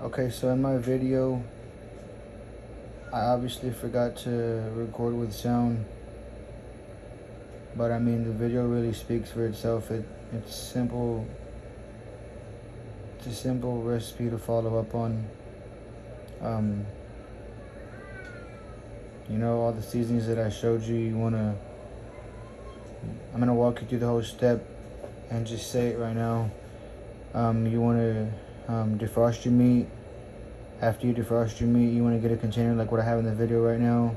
Okay, so in my video, I obviously forgot to record with sound, but I mean the video really speaks for itself. It's simple. It's a simple recipe to follow up on. Um, all the seasonings that I showed you. I'm gonna walk you through the whole step and just say it right now. You wanna defrost your meat. After you defrost your meat, you wanna get a container like what I have in the video right now.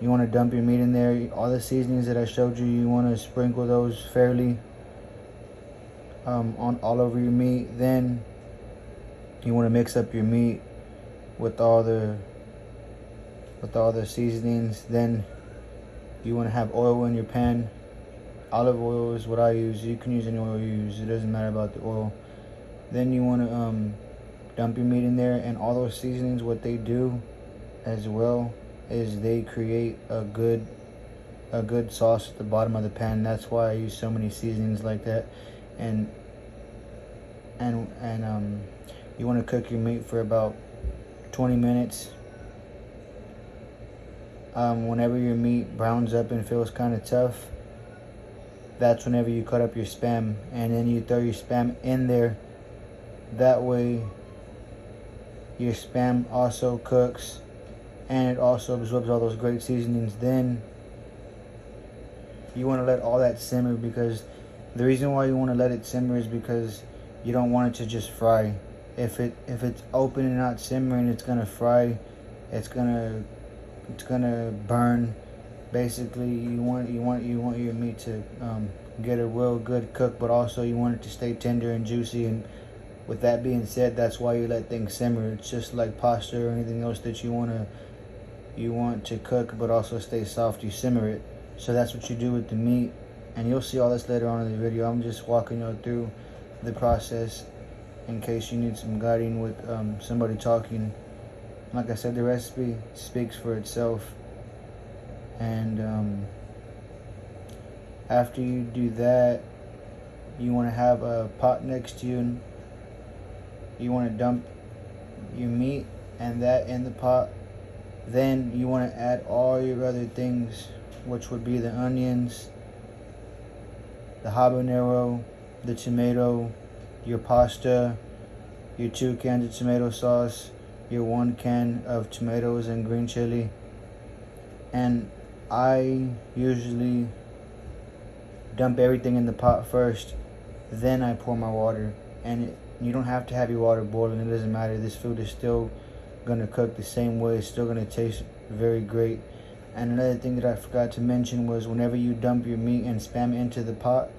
You want to dump your meat in there. All the seasonings that I showed you, you want to sprinkle those fairly on all over your meat. Then you want to mix up your meat with all the seasonings. Then you want to have oil in your pan. Olive oil is what I use. You can use any oil you use. It doesn't matter about the oil. Then you want to dump your meat in there, and all those seasonings, what they do as well is they create a good sauce at the bottom of the pan. That's why I use so many seasonings like that. And you want to cook your meat for about 20 minutes. Whenever your meat browns up and feels kind of tough, that's whenever you cut up your Spam, and then you throw your Spam in there. That way your Spam also cooks and it also absorbs all those great seasonings. Then you want to let all that simmer, because the reason why you want to let it simmer is because you don't want it to just fry. If it's open and not simmering, it's gonna fry. It's gonna burn. Basically, you want your meat to get a real good cook, but also you want it to stay tender and juicy. And with that being said, that's why you let things simmer. It's just like pasta or anything else that you want to cook but also stay soft. You simmer it. So that's what you do with the meat, and you'll see all this later on in the video. I'm just walking you through the process in case you need some guiding with somebody talking. Like I said, the recipe speaks for itself. And after you do that, you want to have a pot next to you, and you want to dump your meat and that in the pot. Then you want to add all your other things, which would be the onions, the habanero, the tomato, your pasta, your 2 cans of tomato sauce, your 1 can of tomatoes and green chili. And I usually dump everything in the pot first, then I pour my water. And you don't have to have your water boiling. It doesn't matter. This food is still going to cook the same way. It's still going to taste very great. And another thing that I forgot to mention was whenever you dump your meat and Spam into the pot,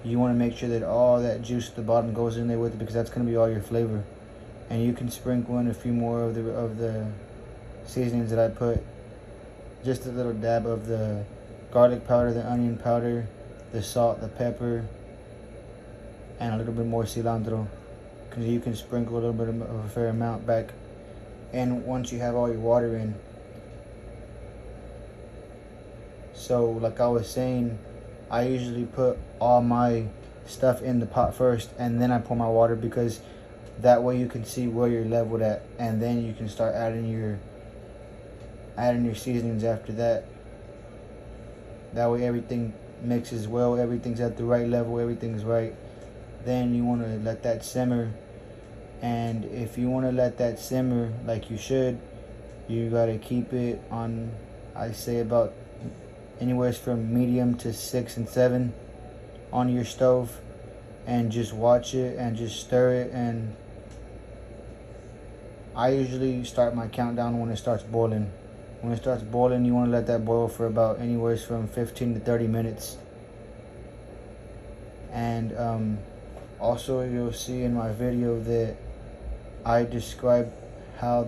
you want to make sure that all that juice at the bottom goes in there with it, because that's going to be all your flavor. And you can sprinkle in a few more of the seasonings that I put. Just a little dab of the garlic powder, the onion powder, the salt, the pepper, and a little bit more cilantro, because you can sprinkle a little bit of a fair amount back. And once you have all your water in, so like I was saying, I usually put all my stuff in the pot first and then I pour my water, because that way you can see where you're leveled at, and then you can start adding your seasonings after that. That way everything mixes well, everything's at the right level, everything's right. Then you want to let that simmer. And if you want to let that simmer like you should, you got to keep it on, I say, about anywhere from medium to 6 and 7 on your stove, and just watch it and just stir it. And I usually start my countdown when it starts boiling. When it starts boiling, you want to let that boil for about anywhere from 15 to 30 minutes. And also, you'll see in my video that I describe how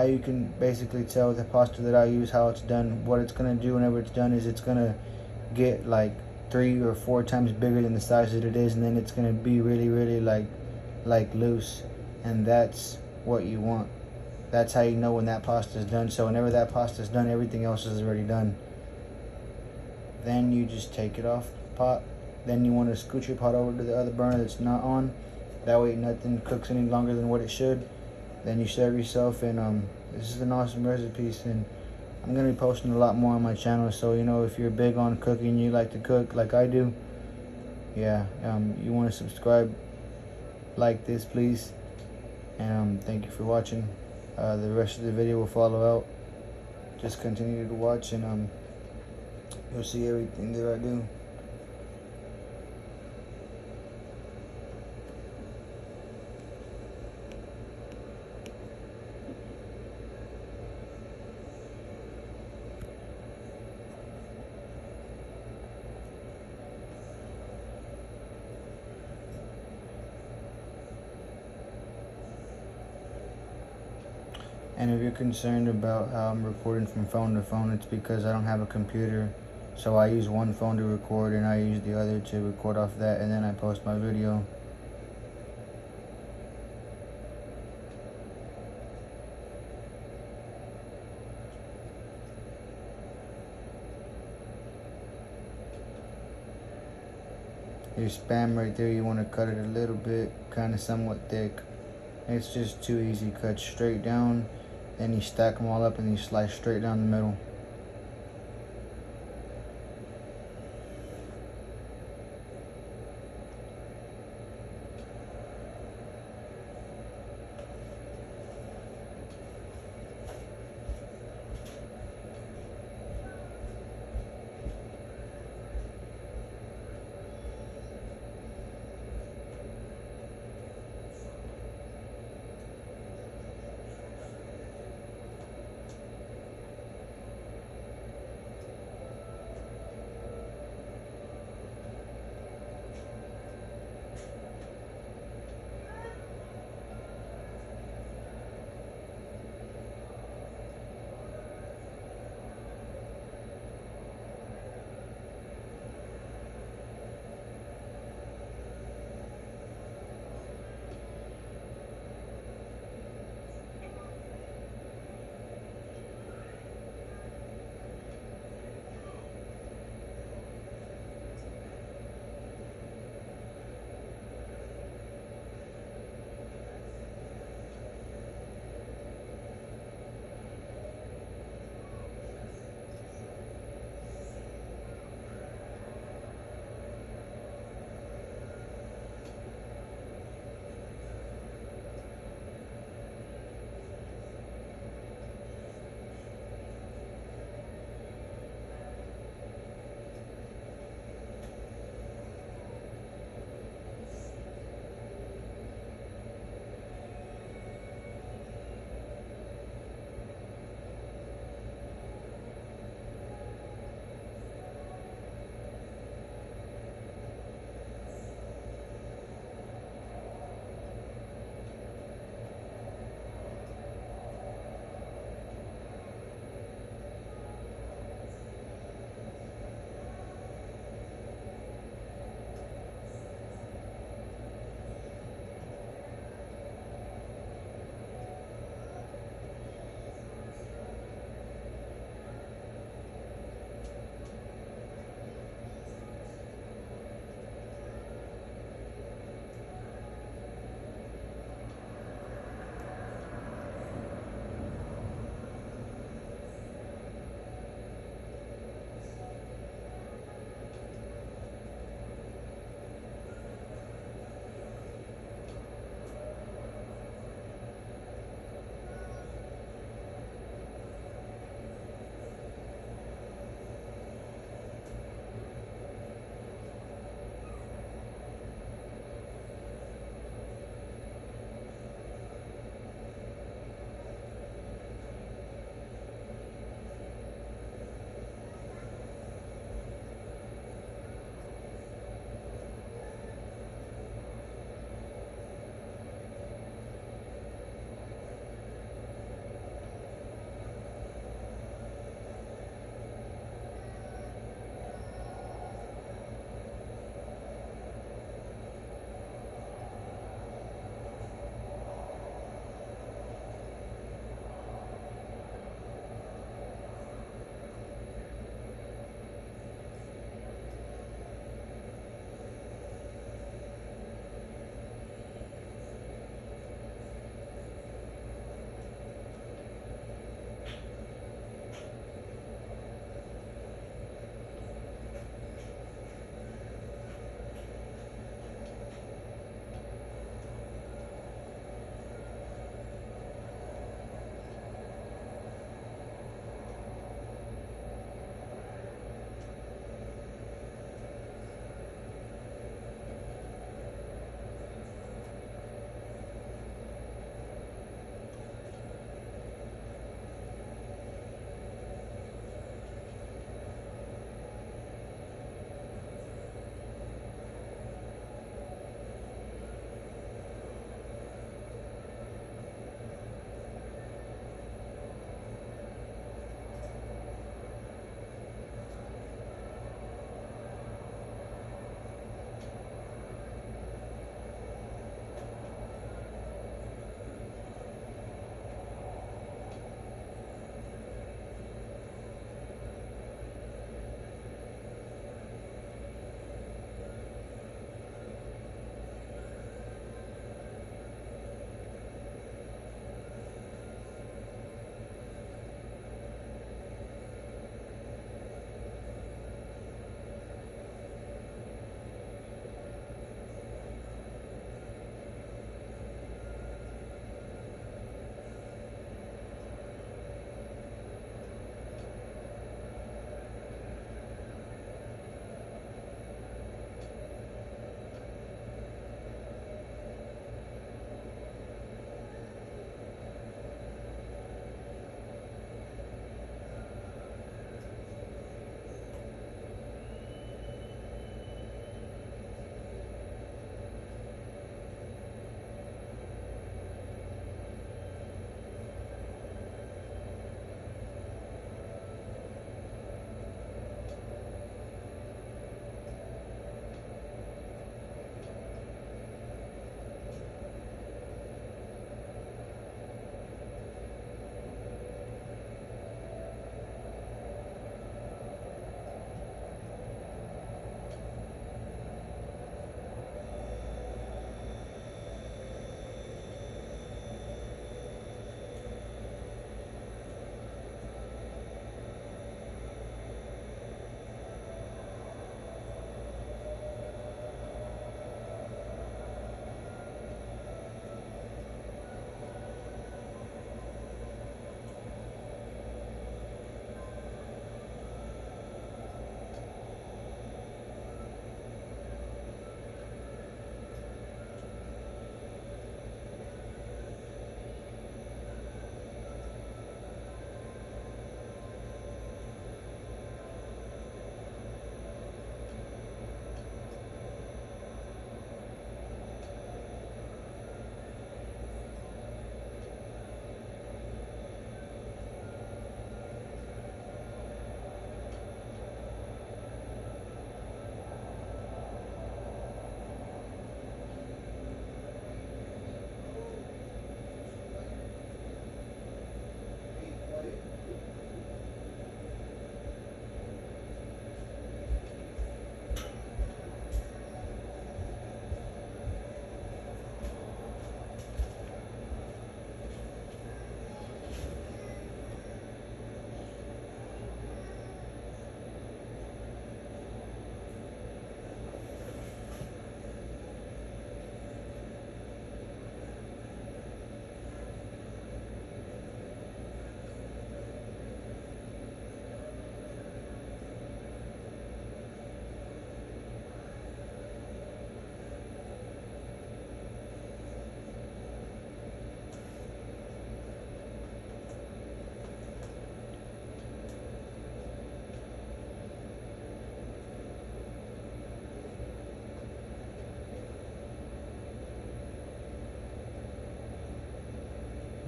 you can basically tell the pasta that I use how it's done. What it's going to do whenever it's done is it's going to get like 3 or 4 times bigger than the size that it is, and then it's going to be really like loose. And that's what you want. That's how you know when that pasta is done. So whenever that pasta is done, everything else is already done. Then you just take it off the pot. Then you want to scoot your pot over to the other burner that's not on. That way nothing cooks any longer than what it should. Then you serve yourself, and this is an awesome recipe, and I'm gonna be posting a lot more on my channel. So if you're big on cooking, you like to cook like I do, yeah, you want to subscribe, like this, please, and thank you for watching. The rest of the video will follow out. Just continue to watch, and you'll see everything that I do. And if you're concerned about how I'm recording from phone to phone, it's because I don't have a computer. So I use one phone to record, and I use the other to record off that, and then I post my video. Your Spam right there, you want to cut it a little bit, kind of somewhat thick. It's just too easy. Cut straight down, then you stack them all up and you slice straight down the middle.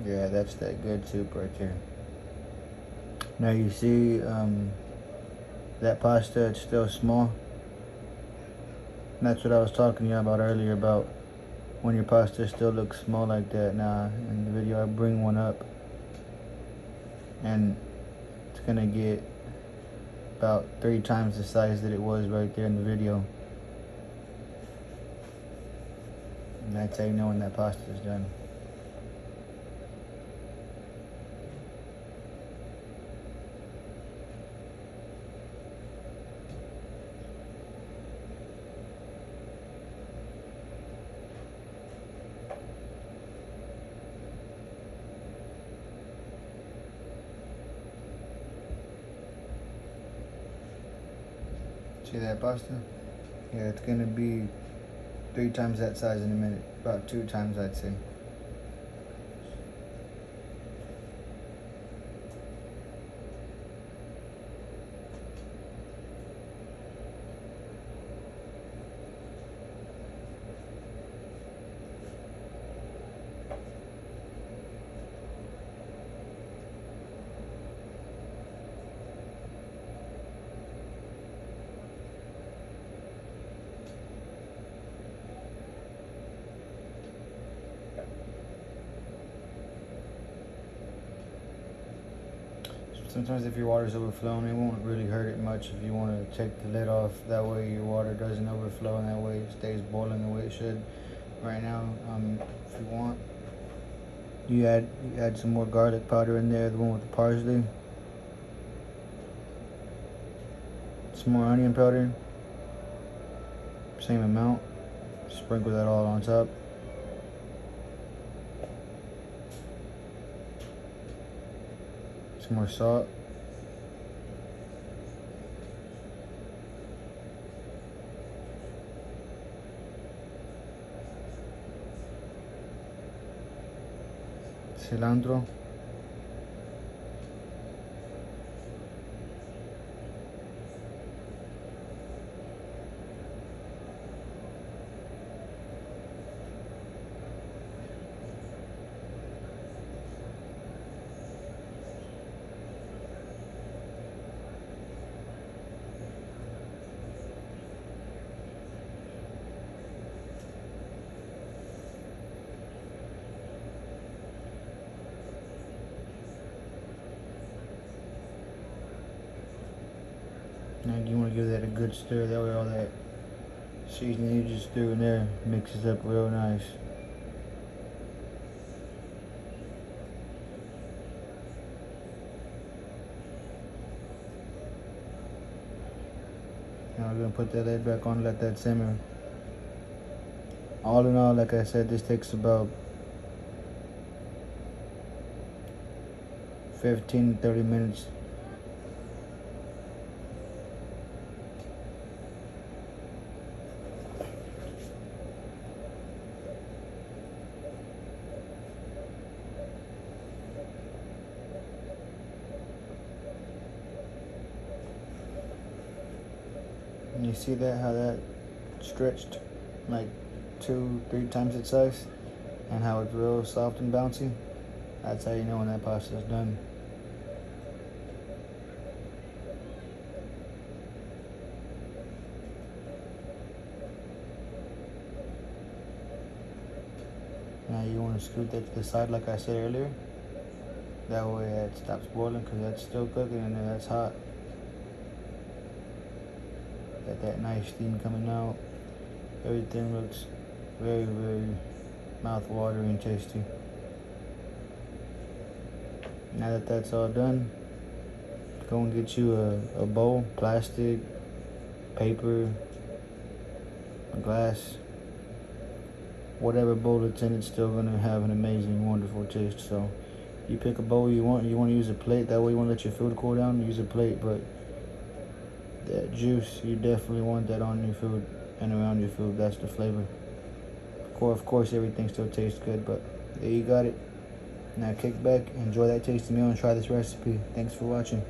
Yeah, that's that good soup right there. Now you see that pasta, it's still small. And that's what I was talking to you about earlier, about when your pasta still looks small like that. Now in the video I bring one up and it's gonna get about 3 times the size that it was right there in the video. And that's how you know when that pasta is done. See that pasta? Yeah, it's gonna be 3 times that size in a minute. About 2 times, I'd say. Sometimes if your water's overflowing, it won't really hurt it much if you want to take the lid off. That way your water doesn't overflow and that way it stays boiling the way it should. Right now, if you want, you add some more garlic powder in there, the one with the parsley. Some more onion powder. Same amount. Sprinkle that all on top. Some more salt. Cilantro. Now you want to give that a good stir, that way all that seasoning you just threw in there mixes up real nice. Now we're going to put that lid back on, let that simmer. All in all, like I said, this takes about 15 to 30 minutes. And you see that, how that stretched like 2-3 times its size, and how it's real soft and bouncy? That's how you know when that pasta is done. Now you want to scoot that to the side like I said earlier. That way it stops boiling, because that's still cooking and that's hot. Got that nice steam coming out. Everything looks very, very mouth-watering and tasty. Now that that's all done, go and get you a bowl, plastic, paper, glass, whatever bowl it's in, it's still gonna have an amazing, wonderful taste. So you pick a bowl you want to use a plate, that way you want to let your food cool down, use a plate, but that juice, you definitely want that on your food and around your food. That's the flavor. Of course everything still tastes good, but there you got it. Now kick back, enjoy that tasty meal, and try this recipe. Thanks for watching.